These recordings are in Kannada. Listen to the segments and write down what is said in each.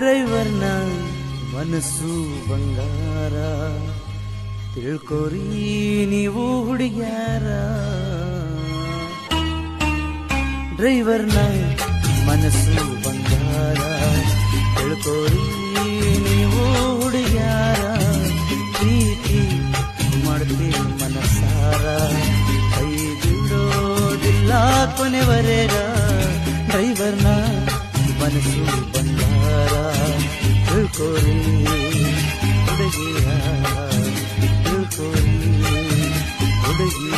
ಡ್ರೈವರ್ನ ಮನಸ್ಸು ಬಂಗಾರ, ತಿಳ್ಕೋರಿ ನೀವು ಹುಡುಗ್ಯಾರ. ಡ್ರೈವರ್ನ ಮನಸ್ಸು ಬಂಗಾರ, ತಿಳ್ಕೋರಿ ನೀವು ಹುಡುಗ್ಯಾರ. ಪ್ರೀತಿ ಮಾಡ್ತೀವಿ ಮನಸಾರ, ಕೈ ಬಿಡೋದಿಲ್ಲ ಕೊನೆವರೆಗ. ಡ್ರೈವರ್ನ ಮನಸ್ಸು ಬಂಗಾರ, ತಿಳ್ಕೋರಿ ಹುಡುಗಿಯ, ತಿಳ್ಕೋರಿ ಹುಡುಗಿಯ.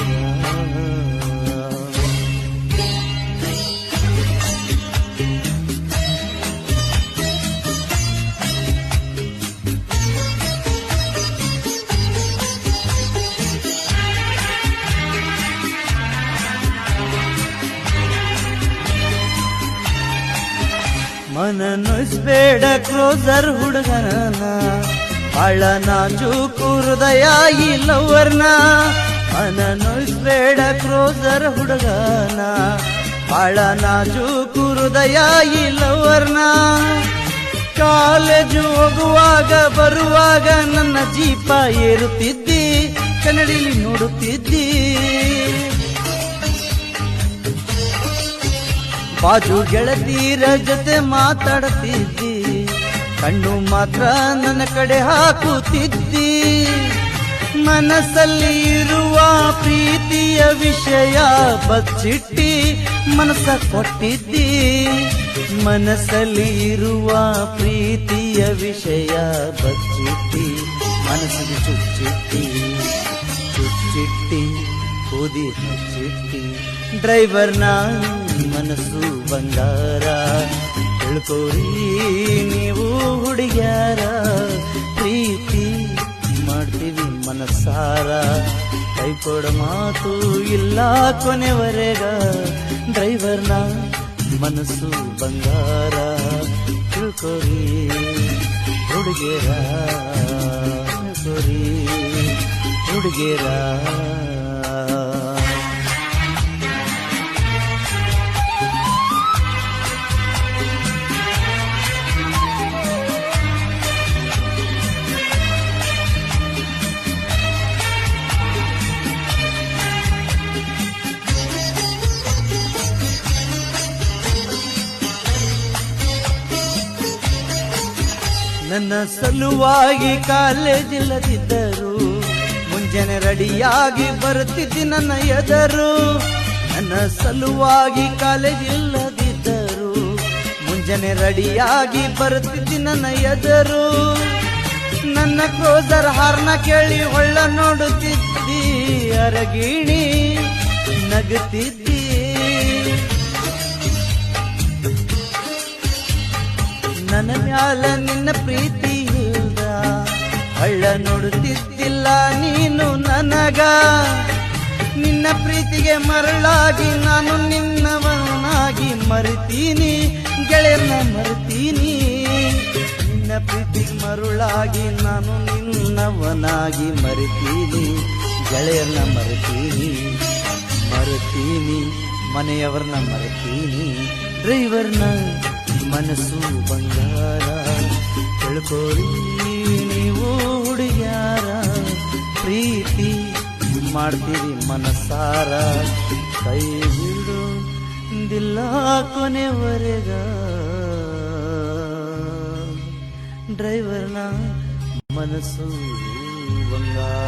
ಮನ ನುಸ್ಬೇಡ ಕ್ರೋಸರ್ ಹುಡುಗನ, ಬಾಳ ನಾಜೂಕು ಹೃದಯ ಈ ಲವರ್ನ. ಮನ ನುಸ್ಬೇಡ ಕ್ರೋಸರ್ ಹುಡುಗನ, ಬಾಳ ನಾಜೂಕು ಹೃದಯ ಈ ಲವರ್ನ. ಕಾಲೇಜು ಹೋಗುವಾಗ ಬರುವಾಗ ನನ್ನ ಜೀಪ ಏರುತ್ತಿದ್ದಿ, ಕನ್ನಡಿಲಿ ನೋಡುತ್ತಿದ್ದಿ. ಬಾಜು ಗೆಳತೀರ ಜೊತೆ ಮಾತಾಡುತ್ತಿದ್ದಿ, ಕಣ್ಣು ಮಾತ್ರ ನನ್ನ ಕಡೆ ಹಾಕುತ್ತಿದ್ದಿ. ಮನಸ್ಸಲ್ಲಿ ಇರುವ ಪ್ರೀತಿಯ ವಿಷಯ ಬಚ್ಚಿಟ್ಟಿ ಮನಸ್ಸ ಕೊಟ್ಟಿದ್ದಿ. ಮನಸ್ಸಲ್ಲಿ ಇರುವ ಪ್ರೀತಿಯ ವಿಷಯ ಬಚ್ಚಿಟ್ಟಿ ಮನಸ್ಸಿಗೆ ಚುಚ್ಚಿಟ್ಟಿ, ಚುಚ್ಚಿಟ್ಟಿ ಕೂದಿ ಹಚ್ಚಿಟ್ಟಿ. ಡ್ರೈವರ್ನ ಮನಸ್ಸು ಬಂಗಾರ, ತಿಳ್ಕೋರಿ ನೀವು ಹುಡುಗ್ಯಾರ. ಪ್ರೀತಿ ಮಾಡ್ತೀವಿ ಮನಸಾರ, ಕೈ ಕೊಡ ಮಾತು ಇಲ್ಲ ಕೊನೆವರೆಗ. ಡ್ರೈವರ್ನ ಮನಸ್ಸು ಬಂಗಾರ, ತಿಳ್ಕೋರಿ ಹುಡುಗೇರ, ತಿಳ್ಕೋರಿ ಹುಡುಗೇರ. ನನ್ನ ಸಲುವಾಗಿ ಕಾಲೇಜ್ ಇಲ್ಲದಿದ್ದರು, ಮುಂಜಾನೆ ರೆಡಿಯಾಗಿ ಬರುತ್ತಿದ್ದಿ ನನ್ನ ಎದರು. ನನ್ನ ಸಲುವಾಗಿ ಕಾಲೇಜ್ ಇಲ್ಲದಿದ್ದರು, ಮುಂಜಾನೆ ರೆಡಿಯಾಗಿ ಬರುತ್ತಿದ್ದಿ ನನ್ನ ಎದರು. ನನ್ನ ಕ್ರೋಸರ್ ಹಾರ್ನ ಕೇಳಿ ಹೊಳ್ಳ ನೋಡುತ್ತಿದ್ದಿ, ಅರಗಿಣಿ ನಗುತ್ತಿದ್ದಿ. ನನ್ನ ಮ್ಯಾಲ ನಿನ್ನ ಪ್ರೀತಿ ಇಲ್ದ, ಹಳ್ಳ ನೋಡುತ್ತಿದ್ದಿಲ್ಲ ನೀನು ನನಗ. ನಿನ್ನ ಪ್ರೀತಿಗೆ ಮರಳಾಗಿ ನಾನು ನಿನ್ನವನಾಗಿ ಮರಿತೀನಿ, ಗೆಳೆಯನ್ನ ಮರಿತೀನಿ. ನಿನ್ನ ಪ್ರೀತಿಗೆ ಮರುಳಾಗಿ ನಾನು ನಿನ್ನವನಾಗಿ ಮರಿತೀನಿ, ಗೆಳೆಯನ್ನ ಮರಿತೀನಿ, ಮರಿತೀನಿ ಮನೆಯವರನ್ನ ಮರಿತೀನಿ. ಡ್ರೈವರ್ನ ಮನಸ್ಸು ಬಂಗಾರ, ತಿಳ್ಕೋರಿ ನೀವು ಹುಡುಗ್ಯಾರ. ಪ್ರೀತಿ ಮಾಡ್ತೀವಿ ಮನಸಾರ, ಕೈ ಬಿಡೋದಿಲ್ಲ ಕೊನೆವರೆಗ. ಡ್ರೈವರ್ನ ಮನಸ್ಸು ಬಂಗಾರ.